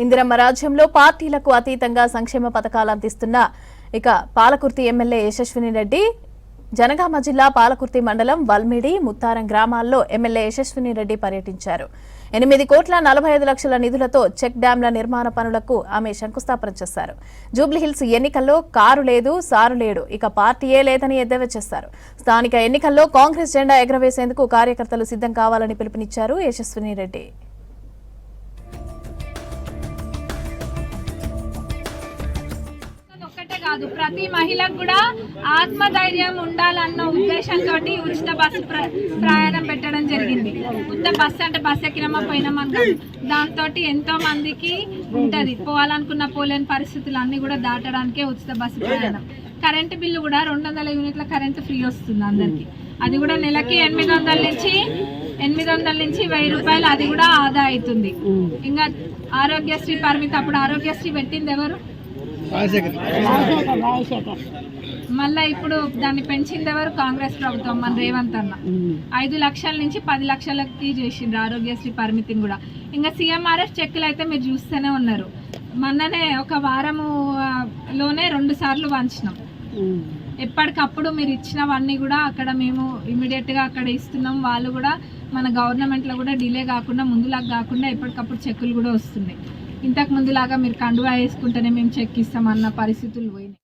ఇందిరమ్మ రాజ్యంలో పార్టీలకు అతీతంగా సంక్షేమ పథకాలు అందిస్తున్న పాలకుర్తి ఎమ్మెల్యే యశస్విని రెడ్డి జనగామ జిల్లా పాలకుర్తి మండలం వల్మిడి ముత్తారం గ్రామాల్లో ఎమ్మెల్యే యశస్విని రెడ్డి పర్యటించారు. 8,45,00,000 నిధులతో చెక్ డ్యాంల నిర్మాణ పనులకు ఆమె శంకుస్థాపన చేశారు. జూబ్లీహిల్స్ ఎన్నికల్లో కారు లేదు, సారు లేడు, పార్టీయే లేదని ఎద్దేవా చేశారు. స్థానిక ఎన్నికల్లో కాంగ్రెస్ జెండా ఎగరవేసేందుకు కార్యకర్తలు సిద్ధం కావాలని పిలుపునిచ్చారు యశస్విని రెడ్డి. కాదు, ప్రతి మహిళకు కూడా ఆత్మధైర్యం ఉండాలన్న ఉద్దేశంతో ఉచిత బస్సు ప్రయాణం పెట్టడం జరిగింది. ఉచిత బస్సు అంటే బస్సు ఎక్కినామా పోయినామా కాదు, దాంతో ఎంతో మందికి ఉంటది, పోవాలనుకున్న పోలేని పరిస్థితులు అన్ని కూడా దాటడానికే ఉచిత బస్సు ప్రయాణం. కరెంటు బిల్లు కూడా 200 యూనిట్ల కరెంటు ఫ్రీ వస్తుంది అందరికి. అది కూడా నెలకి 800 నుంచి 1000 రూపాయలు అది కూడా ఆదా అవుతుంది. ఇంకా ఆరోగ్యశ్రీ పరిమితి, అప్పుడు ఆరోగ్యశ్రీ పెట్టింది ఎవరు? మళ్ళా ఇప్పుడు దాన్ని పెంచింది ఎవరు? కాంగ్రెస్ ప్రభుత్వం, మన రేవంత్ అన్న. 5 లక్షల నుంచి 10 లక్షలకి చేసిండ్రు ఆరోగ్యశ్రీ పరిమితిని కూడా. ఇంకా CMRF చెక్కులు అయితే మీరు చూస్తూనే ఉన్నారు. మొన్ననే ఒక వారములోనే 2 సార్లు వంచినాం. ఎప్పటికప్పుడు మీరు ఇచ్చినవన్నీ కూడా అక్కడ మేము ఇమీడియట్గా అక్కడ ఇస్తున్నాం. వాళ్ళు కూడా మన గవర్నమెంట్లో కూడా డిలే కాకుండా, ముందులాగా కాకుండా ఎప్పటికప్పుడు చెక్కులు కూడా వస్తున్నాయి. ఇంతకు ముందులాగా మీరు కండువా వేసుకుంటేనే మేము చెక్ ఇస్తామన్న పరిస్థితులు పోయినాయి.